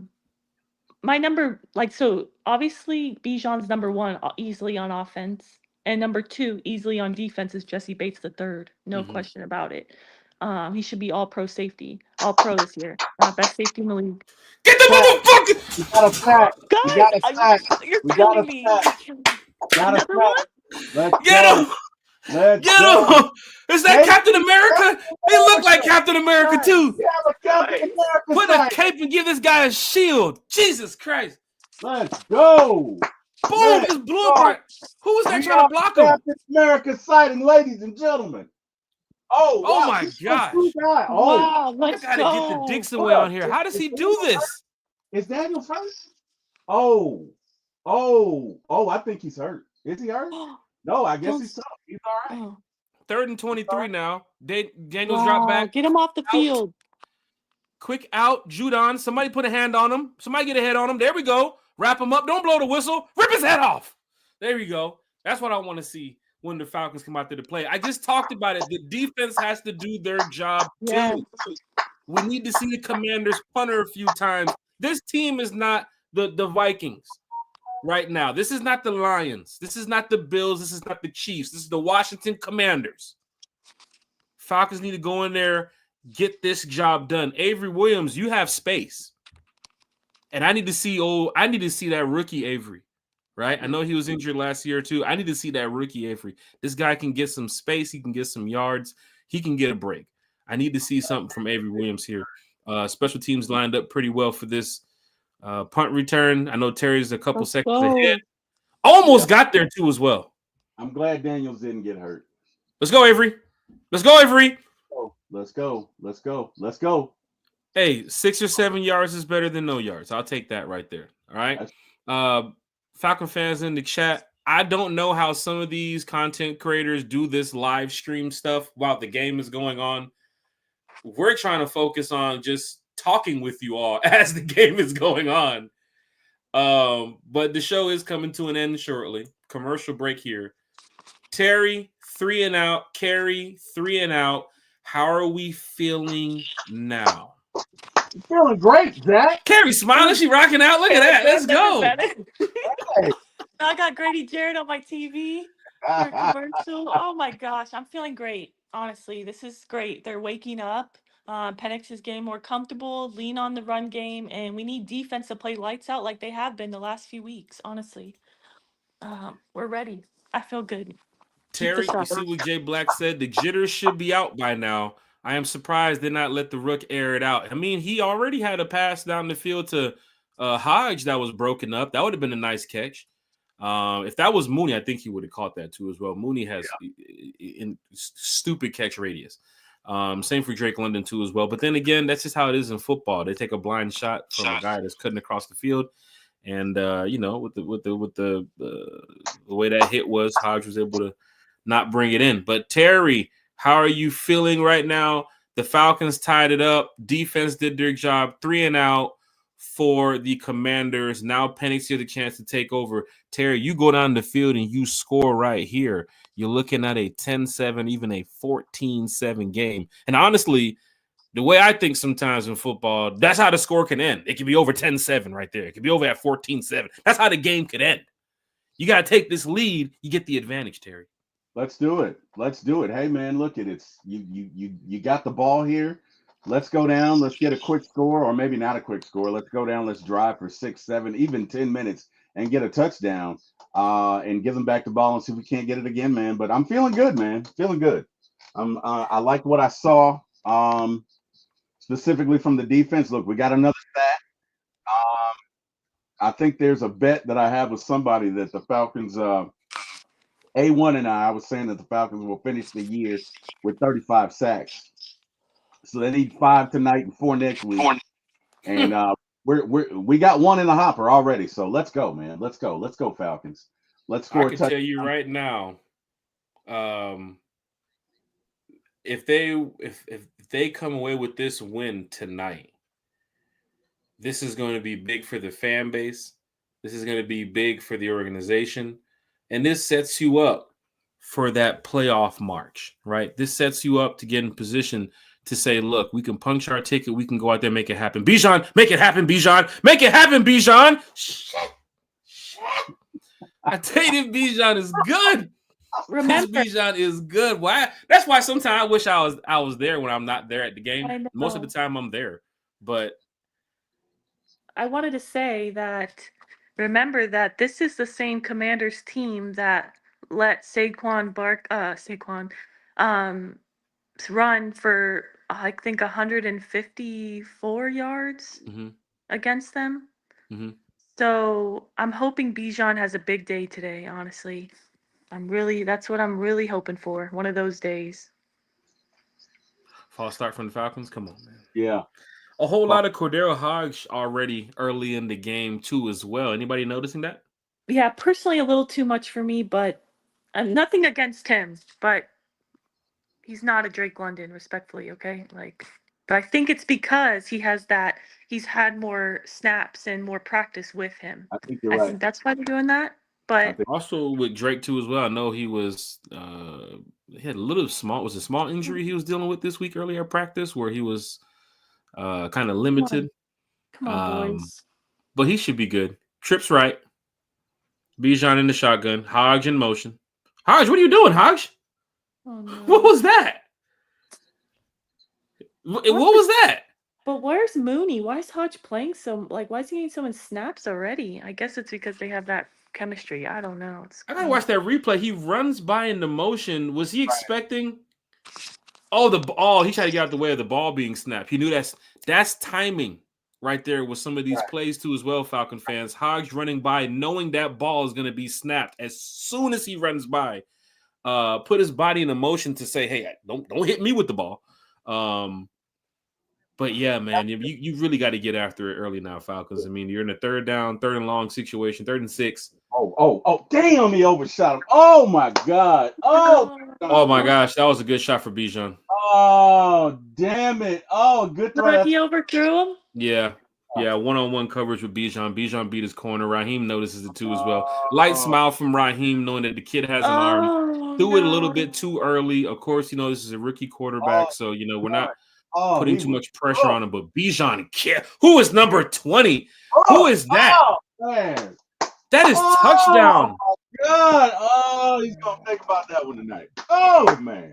number, so obviously Bijan's number 1 easily on offense. And number 2 easily on defense is Jesse Bates III. No question about it. He should be all pro safety, all pro this year. Best safety in the league. Get the motherfucker! You got a sack. You're killing me. Another one? Get him! Get him! Is that Captain America? He looked like Captain America too. Put a cape and give this guy a shield. Jesus Christ! Let's go! Boom! Just blew up. Who was that trying to block him? Captain America sighting, ladies and gentlemen. Oh wow, my gosh. Wow, let's I gotta get the Dixon way on here. How does he do this? Is Daniel first? Oh, Oh, I think he's hurt. Is he hurt? No, I guess Don't. he's tough. He's all right. Oh, 3rd and 23 now. Daniels drop wow! back. Get him off the Out. field. Quick out. Judon. Somebody put a hand on him. Somebody get a head on him. There we go. Wrap him up. Don't blow the whistle. Rip his head off. There we go. That's what I want to see when the Falcons come out there to play. I just talked about it. The defense has to do their job Yeah. too. We need to see the Commanders punter a few times. This team is not the Vikings right now. This is not the Lions. This is not the Bills. This is not the Chiefs. This is the Washington Commanders. Falcons need to go in there, get this job done. Avery Williams, you have space. And I need to see that rookie Avery, right? I know he was injured last year too. I need to see that rookie Avery. This guy can get some space. He can get some yards. He can get a break. I need to see something from Avery Williams here. Special teams lined up pretty well for this punt return. I know Terry's a couple seconds ahead. Almost got there too as well. I'm glad Daniels didn't get hurt. Let's go, Avery. Let's go, Avery. Let's go. Let's go. Let's go. Hey, 6 or 7 yards is better than no yards. I'll take that right there. All right. Falcon fans in the chat. I don't know how some of these content creators do this live stream stuff while the game is going on. We're trying to focus on just talking with you all as the game is going on. But the show is coming to an end shortly. Commercial break here. Terry, 3 and out. Carrie, 3 and out. How are we feeling now? Feeling great, Zach. Carrie smiling. She rocking out. Look at that. Let's go. I got Grady Jarrett on my TV for a commercial. Oh my gosh, I'm feeling great. Honestly, this is great. They're waking up. Penix is getting more comfortable, lean on the run game, and we need defense to play lights out like they have been the last few weeks. Honestly, we're ready. I feel good. Terry, you see what Jay Black said? The jitters should be out by now. I am surprised they not let the rook air it out. I mean, he already had a pass down the field to Hodge that was broken up. That would have been a nice catch. If that was Mooney, I think he would have caught that too as well. Mooney has stupid catch radius. Same for Drake London too as well. But then again, that's just how it is in football. They take a blind shot from a guy that's cutting across the field, and with the way that hit was, Hodge was able to not bring it in. But Terry, how are you feeling right now? The Falcons tied it up. Defense did their job. 3 and out for the Commanders. Now Penix here the chance to take over. Terry, you go down the field and you score right here. You're looking at a 10-7, even a 14-7 game. And honestly, the way I think sometimes in football, that's how the score can end. It can be over 10-7 right there. It can be over at 14-7. That's how the game could end. You got to take this lead. You get the advantage, Terry. Let's do it. Let's do it. Hey, man, look at it. You got the ball here. Let's go down. Let's get a quick score, or maybe not a quick score. Let's go down. Let's drive for 6, 7, even 10 minutes and get a touchdown and give them back the ball and see if we can't get it again, man. But I'm feeling good, man. Feeling good. I like what I saw specifically from the defense. Look, we got another stat. I think there's a bet that I have with somebody that the Falcons A1 and I was saying that the Falcons will finish the year with 35 sacks. So they need 5 tonight and 4 next week. And we got 1 in the hopper already. So let's go, man. Let's go. Let's go, Falcons. Let's score. I can tell you right now, if they come away with this win tonight, this is going to be big for the fan base. This is going to be big for the organization. And this sets you up for that playoff march, right? This sets you up to get in position to say, look, we can punch our ticket. We can go out there and make it happen. Bijan, make it happen, Bijan. Make it happen, Bijan. Shit. I tell you, Bijan is good. Remember, Bijan is good. Why? That's why sometimes I wish I was there when I'm not there at the game. Most of the time I'm there. But I wanted to say that remember that this is the same Commanders team that let Saquon run for I think 154 yards against them. Mm-hmm. So I'm hoping Bijan has a big day today. Honestly, that's what I'm really hoping for. One of those days. False start from the Falcons. Come on, man. Yeah. A whole lot of Cordero Hodge already early in the game too, as well. Anybody noticing that? Yeah, personally a little too much for me, but nothing against him, but he's not a Drake London, respectfully, okay? Like, but I think it's because he's had more snaps and more practice with him. I think you're I right. think that's why they're doing that. But Also with Drake too as well. I know he was he had a small injury he was dealing with this week earlier at practice where he was kind of limited. come on, boys. But he should be good. Trips right. Bijan in the shotgun. Hodge in motion. Hodge, what are you doing, Hodge? Oh no. What was that? What was that? But where's Mooney? Why is Hodge playing why is he getting so many snaps already? I guess it's because they have that chemistry. I don't know. I gotta watch that replay. He runs by in the motion. Was he expecting? Oh, he tried to get out the way of the ball being snapped. He knew that's timing right there with some of these plays too as well, Falcon fans. Hodge running by, knowing that ball is gonna be snapped as soon as he runs by. Put his body in a motion to say, "Hey, don't hit me with the ball." But yeah, man, you really got to get after it early now, Falcons. I mean, you're in a third and long situation, 3rd and 6. Oh, damn, he overshot him. Oh my God. Oh my gosh, that was a good shot for Bijan. Oh, damn it. Oh, good throw. But he overthrew him? Yeah, one-on-one coverage with Bijan. Bijan beat his corner. Raheem notices it too as well. Light smile from Raheem, knowing that the kid has an arm. Threw it a little bit too early. Of course, this is a rookie quarterback, so we're not putting too much pressure on him. But Bijan, who is number 20? Who is that? Man. That is touchdown. Oh my God. Oh, he's gonna think about that one tonight. Oh man.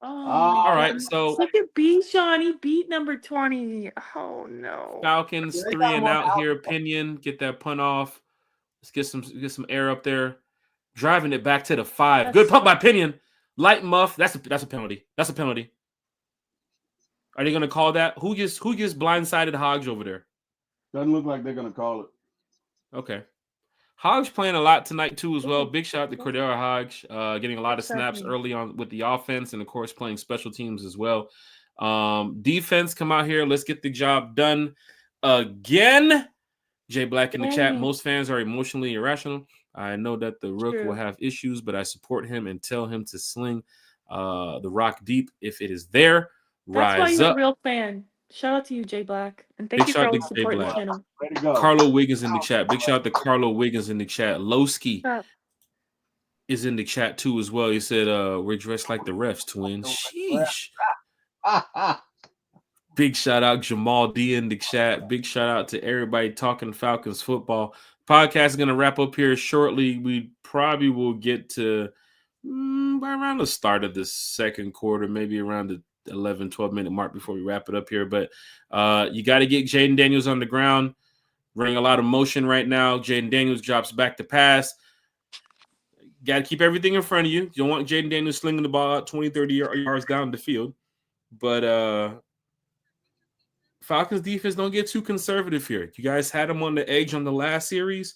All right, so look at Bijan. He beat number 20. Oh no. Falcons 3 and out here. Opinion, get that punt off. Let's get some air up there. Driving it back to the 5. Good punt by Pinion. Light muff. That's a penalty. That's a penalty. Are they gonna call that? Who gets blindsided Hodge over there? Doesn't look like they're gonna call it. Okay. Hodge playing a lot tonight too as well. Big shout out to Cordero Hodge, getting a lot of snaps early on with the offense and of course playing special teams as well. Defense, come out here. Let's get the job done again. Jay Black in the chat. Most fans are emotionally irrational. I know that the Rook will have issues, but I support him and tell him to sling the rock deep if it is there. That's why you're a real fan. Shout out to you, Jay Black. And thank you for always supporting the channel. Carlo Wiggins in the chat. Big shout out to Carlo Wiggins in the chat. Lowski is in the chat too as well. He said, we're dressed like the refs, twins. Sheesh. Big shout out Jamal D in the chat. Big shout out to everybody talking Falcons football. Podcast is going to wrap up here shortly. We probably will get to by around the start of the second quarter, maybe around the 11, 12-minute mark before we wrap it up here. But you got to get Jaden Daniels on the ground. Running a lot of motion right now. Jaden Daniels drops back to pass. Got to keep everything in front of you. You don't want Jaden Daniels slinging the ball out 20, 30 yards down the field. But Falcons defense don't get too conservative here. You guys had them on the edge on the last series.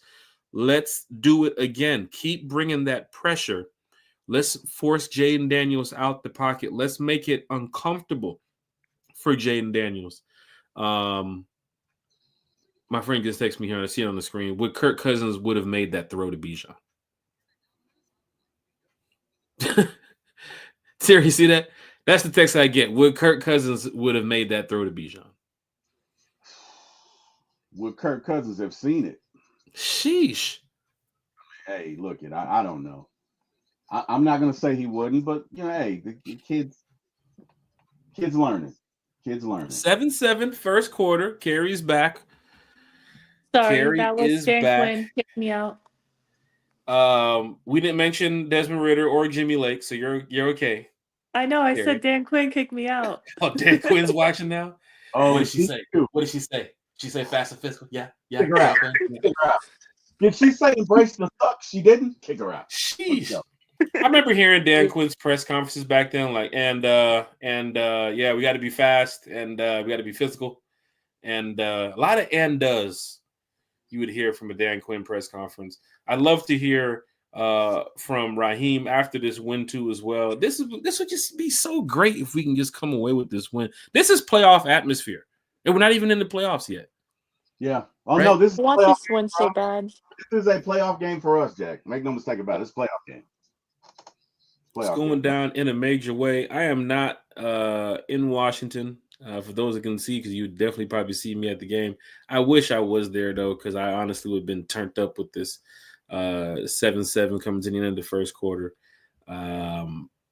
Let's do it again. Keep bringing that pressure. Let's force Jaden Daniels out the pocket. Let's make it uncomfortable for Jaden Daniels. My friend just texted me here, and I see it on the screen. Would Kirk Cousins would have made that throw to Bijan? Terry, you see that? That's the text I get. Would Kirk Cousins would have made that throw to Bijan? Would Kirk Cousins have seen it? Sheesh. Hey, look, I don't know. I'm not gonna say he wouldn't, but hey, the kids learning. 7-7 first quarter. Carrie's back. Sorry, Carrie that was is Dan back. Quinn. Kick me out. We didn't mention Desmond Ridder or Jimmy Lake, so you're okay. I know. I said Dan Quinn kicked me out. Oh, Dan Quinn's watching now. Oh, what did she say? What did she say? She say fast and physical. Yeah. Kick her out. Kick her out. Did she say embrace the suck? She didn't. Kick her out. Sheesh. I remember hearing Dan Quinn's press conferences back then, like, yeah, we got to be fast and we got to be physical, and a lot of and does you would hear from a Dan Quinn press conference. I'd love to hear from Raheem after this win too as well. This would just be so great if we can just come away with this win. This is playoff atmosphere, and we're not even in the playoffs yet. Yeah. Oh right? no, this is I a want playoff this game one for so us. bad. This is a playoff game for us, Jack. Make no mistake about it. It's a playoff game. It's Playoff going game. down in a major way. I am not in Washington. For those that can see, because you definitely probably see me at the game. I wish I was there though, because I honestly would have been turned up with this 7-7 coming to the end of the first quarter.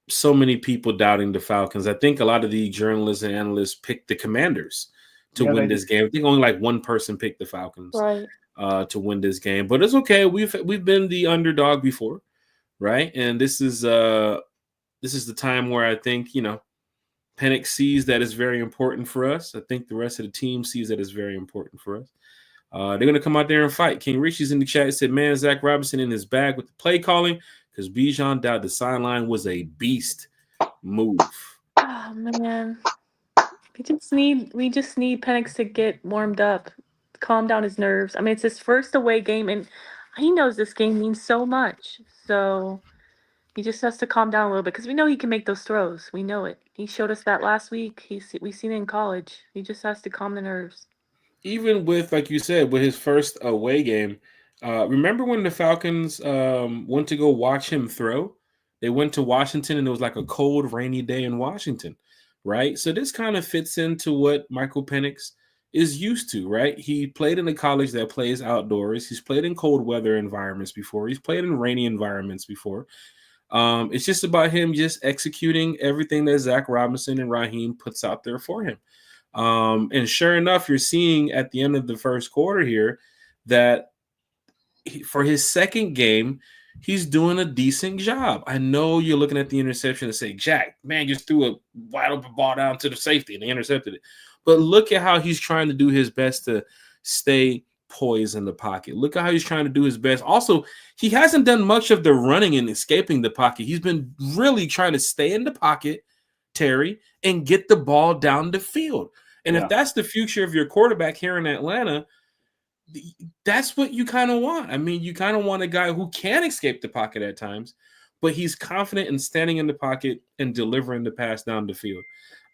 So many people doubting the Falcons. I think a lot of the journalists and analysts picked the Commanders to Yeah, win they this did. game. I think only like one person picked the Falcons Right. to win this game, but it's okay. We've been the underdog before, right? And this is the time where I think Penix sees that it's very important for us. I think the rest of the team sees that it's very important for us. They're going to come out there and fight. King Richie's in the chat said, man, Zach Robinson in his bag with the play calling because Bijan down the sideline was a beast move. Oh man. We just need Penix to get warmed up, calm down his nerves. I mean, it's his first away game, and he knows this game means so much. So he just has to calm down a little bit because we know he can make those throws. We know it. He showed us that last week. We've seen it in college. He just has to calm the nerves. Even with, like you said, with his first away game, remember when the Falcons went to go watch him throw? They went to Washington and it was like a cold, rainy day in Washington, right? So this kind of fits into what Michael Penix is used to, right? He played in a college that plays outdoors. He's played in cold weather environments before. He's played in rainy environments before. It's just about him just executing everything that Zach Robinson and Raheem puts out there for him. And sure enough, you're seeing at the end of the first quarter here that for his second game, he's doing a decent job. I know you're looking at the interception and say, Jack, man, just threw a wide open ball down to the safety and they intercepted it. But look at how he's trying to do his best to stay poised in the pocket. Look at how he's trying to do his best. Also, he hasn't done much of the running and escaping the pocket. He's been really trying to stay in the pocket, Terry, and get the ball down the field. And if that's the future of your quarterback here in Atlanta, that's what you kind of want. I mean, you kind of want a guy who can escape the pocket at times, but he's confident in standing in the pocket and delivering the pass down the field.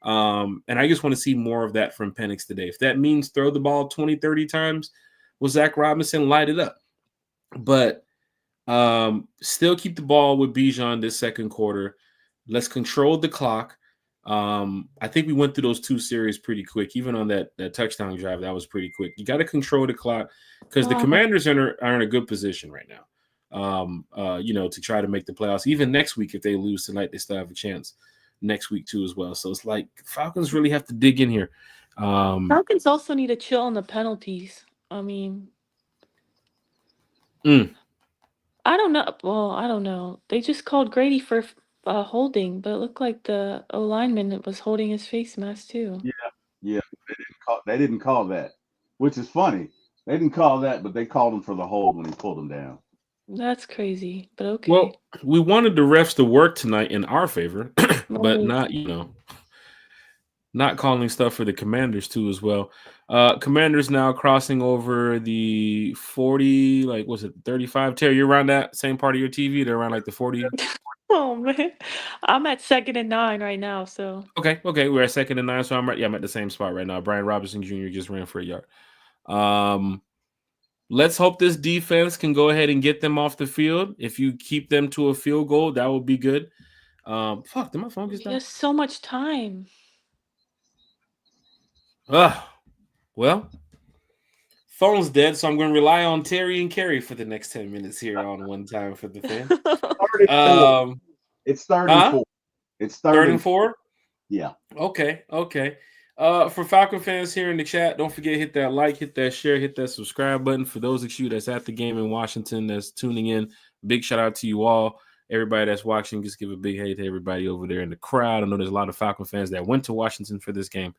And I just want to see more of that from Penix today. If that means throw the ball 20, 30 times, will Zach Robinson light it up? But still keep the ball with Bijan this second quarter. Let's control the clock. I think we went through those two series pretty quick. Even on that touchdown drive, that was pretty quick. You got to control the clock because the Commanders are in a good position right now. To try to make the playoffs. Even next week, if they lose tonight, they still have a chance next week too as well. So it's like Falcons really have to dig in here. Falcons also need to chill on the penalties. I mean, I don't know. Well, I don't know. They just called Grady for holding, but it looked like the O lineman was holding his face mask too. Yeah. They didn't call that, which is funny. They didn't call that, but they called him for the hold when he pulled him down. That's crazy, but okay. Well, we wanted the refs to work tonight in our favor, but not calling stuff for the Commanders too as well. Commanders now crossing over the 40, like was it 35? Terry, you're around that same part of your TV? They're around like the 40. Oh man, I'm at 2nd and 9 right now. So okay, we're at 2nd and 9, so I'm at the same spot right now. Brian Robinson Jr. just ran for a yard. Let's hope this defense can go ahead and get them off the field. If you keep them to a field goal, that would be good. Did my phone get done? there's so much time. Well, phone's dead, so I'm going to rely on Terry and Carrie for the next 10 minutes here on One Time for the Fan. It's 34. It's 34? Yeah. Okay. For Falcon fans here in the chat, don't forget to hit that like, hit that share, hit that subscribe button. For those of you that's at the game in Washington that's tuning in, big shout out to you all. Everybody that's watching, just give a big hey to everybody over there in the crowd. I know there's a lot of Falcon fans that went to Washington for this game.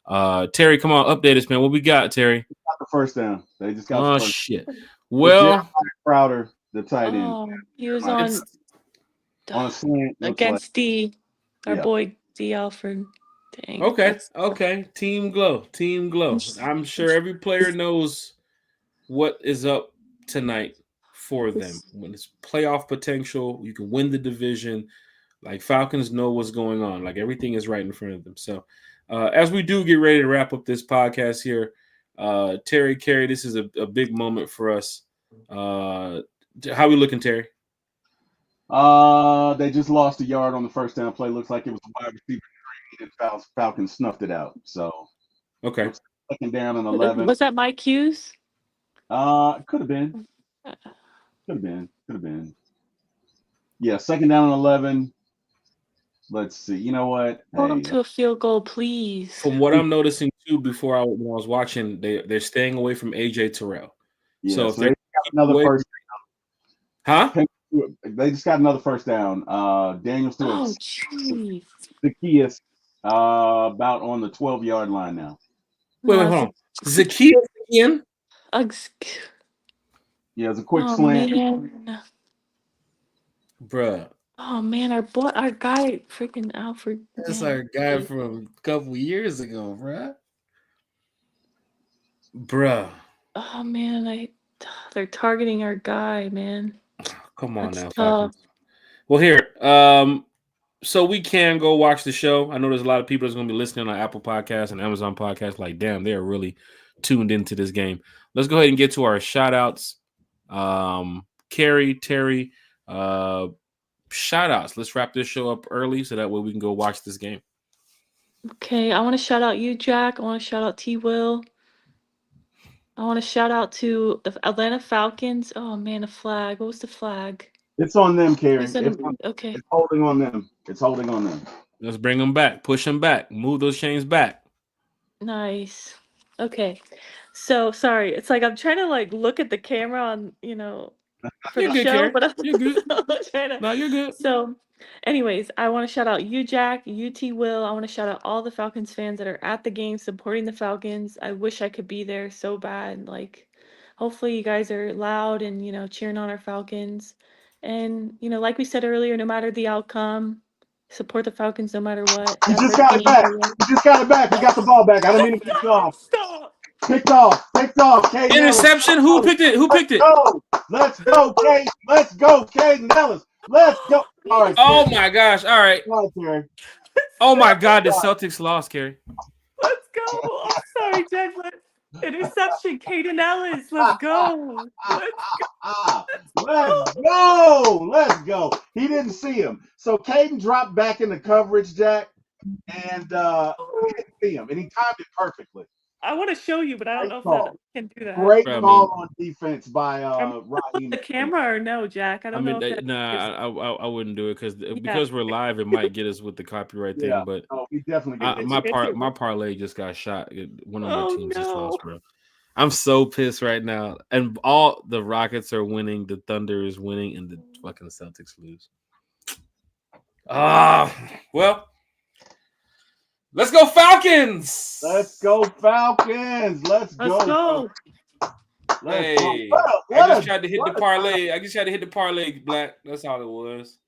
Terry, come on, update us, man. What we got, Terry? Got the first down. They just got the first. Shit. Well, Crowder, the tight end. He was on a slant against our boy D. Alfred. Dang. Okay. Team Glow. I'm sure every player knows what is up tonight for them. When it's playoff potential, you can win the division. Like Falcons know what's going on. Like everything is right in front of them. So as we do get ready to wrap up this podcast here, Terry, Carey, this is a big moment for us. How we looking, Terry? They just lost a yard on the first down play. Looks like it was a wide receiver screen, and Falcons snuffed it out. So okay, second down and 11. Was that Mike Hughes? Could have been. Could have been. Yeah, second down and 11. Let's see. You know what? Hold him to a field goal, please. From what I'm noticing too, when I was watching, they're staying away from AJ Terrell. Yeah, so if they got another first down, huh? They just got another first down. Daniels threw it. Jeez. Zacchaeus about on the 12-yard line now. Wait, hold on. Zacchaeus again? Yeah, it's a quick slant. Man. Bruh. Oh man, our guy, freaking Alfred. That's our guy from a couple years ago, bruh. Oh man, they're targeting our guy, man. Come on now, Falcons. Well, here, so we can go watch the show. I know there's a lot of people that's going to be listening on Apple Podcasts and Amazon Podcasts. Like, damn, they're really tuned into this game. Let's go ahead and get to our shout outs. Carey, Terry, shout outs. Let's wrap this show up early so that way we can go watch this game. Okay, I want to shout out you, Jack. I want to shout out T. Will. I want to shout out to the Atlanta Falcons. Oh man, the flag. What was the flag? It's on them, Carey. Okay. It's holding on them. It's holding on them. Let's bring them back. Push them back. Move those chains back. Nice. Okay. So sorry. It's like I'm trying to look at the camera on, for you're the good, show, Carey. but you're good. No, you're good. So anyways, I want to shout out you, Jack, UT Will. I want to shout out all the Falcons fans that are at the game supporting the Falcons. I wish I could be there so bad. Hopefully you guys are loud and, cheering on our Falcons. And, like we said earlier, no matter the outcome, support the Falcons no matter what. You just got it back. You just got it back. We got the ball back. I didn't mean to pick off. Stop. Picked off. Interception. Who picked it? Let's go, Kate. Let's go, Caden Ellis. Let's go. All right. Oh my gosh. All right. Oh my God. The Celtics lost, Carey. Let's go. I'm sorry, Jack. Interception, Caden Ellis. Let's go. Let's go. He didn't see him. So Caden dropped back in the coverage, Jack, and he didn't see him, and he timed it perfectly. I want to show you, but I don't know if I can do that. Great call on defense by Raheem. The camera or no, Jack? I don't know. I wouldn't do it because we're live. It might get us with the copyright thing, but we definitely my parlay just got shot. One of my teams just lost, bro. I'm so pissed right now, and all the Rockets are winning, the Thunder is winning, and the fucking Celtics lose. Well. Let's go Falcons! Let's go Falcons! Let's go! Hey, I just tried to hit the parlay. Black. That's all it was.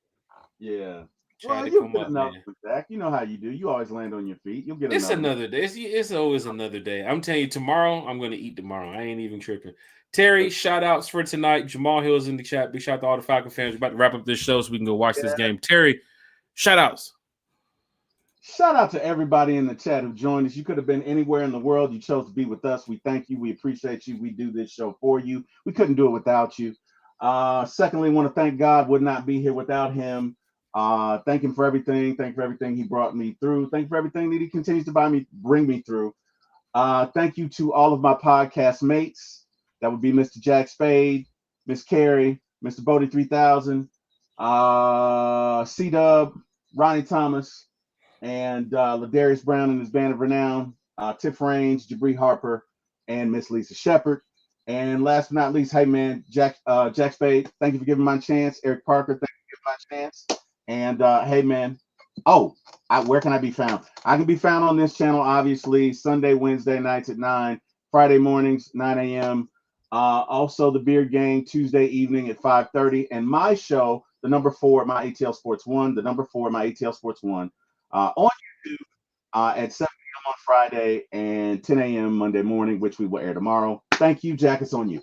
Yeah. Well, you'll get another one, Zach. You know how you do. You always land on your feet. You'll get another. It's another day. It's always another day. I'm telling you, tomorrow I'm going to eat tomorrow. I ain't even tripping. Terry, shout outs for tonight. Jamal Hill's in the chat. Big shout out to all the Falcon fans. We're about to wrap up this show so we can go watch this game. Terry, shout outs. Shout out to everybody in the chat who joined us. You could have been anywhere in the world. You chose to be with us. We thank you. We appreciate you. We do this show for you. We couldn't do it without you. Secondly, want to thank God. Would not be here without him. Thank him for everything. Thank you for everything he brought me through. Thank you for everything that he continues to bring me through. Thank you to all of my podcast mates. That would be Mr. Jack Spade, Miss Carey, Mr. Bodie 3000, C-Dub, Ronnie Thomas, and Ladarius Brown and his band of renown, Tiff Range, Jabri Harper, and Miss Lisa Shepard. And last but not least, hey man, Jack Spade, thank you for giving my chance. Eric Parker, thank you for giving my chance. And hey man, where can I be found? I can be found on this channel, obviously, Sunday, Wednesday nights at 9, Friday mornings, 9 a.m. Also the Beard Gang, Tuesday evening at 5:30. And my show, the number 4, my ATL Sports 1, the number 4, my ATL Sports 1, on YouTube at 7 p.m. on Friday and 10 a.m. Monday morning, which we will air tomorrow. Thank you, Jack. It's on you.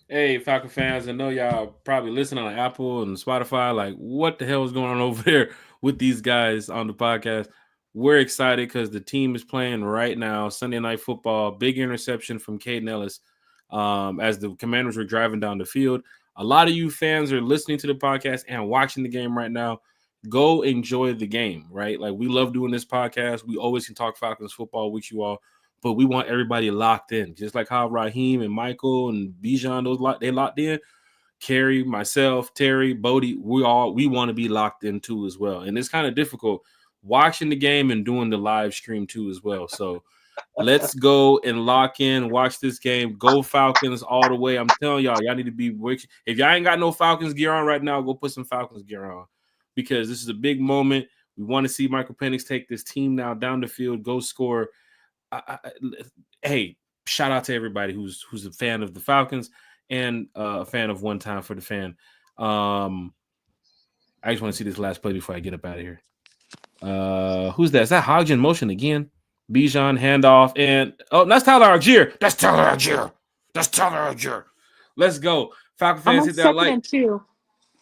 Hey, Falcon fans, I know y'all probably listening on Apple and Spotify. Like, what the hell is going on over there with these guys on the podcast? we're excited because the team is playing right now. Sunday Night Football, big interception from Caden Ellis as the Commanders were driving down the field. A lot of you fans are listening to the podcast and watching the game right now. Go enjoy the game, right? Like, we love doing this podcast. We always can talk Falcons football with you all, but we want everybody locked in. Just like how Raheem and Michael and Bijan, they locked in. Carrie, myself, Terry, Bodie, we want to be locked in too as well. And it's kind of difficult watching the game and doing the live stream too as well. So let's go and lock in, watch this game. Go Falcons all the way. I'm telling y'all need to be rich. If y'all ain't got no Falcons gear on right now, go put some Falcons gear on, because this is a big moment. We want to see Michael Penix take this team now down the field, go score. Hey, shout out to everybody who's a fan of the Falcons and a fan of One Time for the Fan. I just want to see this last play before I get up out of here. Who's that? Is that Hodge in motion again? Bijan handoff, and that's Tyler Algier. That's Tyler Algier. Let's go. Falcon fans, hit that like. And 2.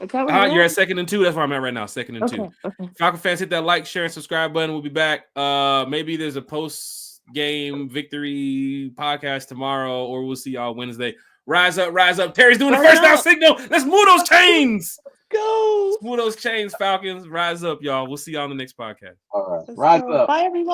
Is that where you're at 2nd and 2. That's where I'm at right now. 2nd and 2. Okay. Falcon fans, hit that like, share, and subscribe button. We'll be back. Maybe there's a post-game victory podcast tomorrow, or we'll see y'all Wednesday. Rise up. Terry's doing the first down signal. Let's move those chains. Go. Let's move those chains, Falcons. Rise up, y'all. We'll see y'all on the next podcast. All right. Rise up. Bye, everyone.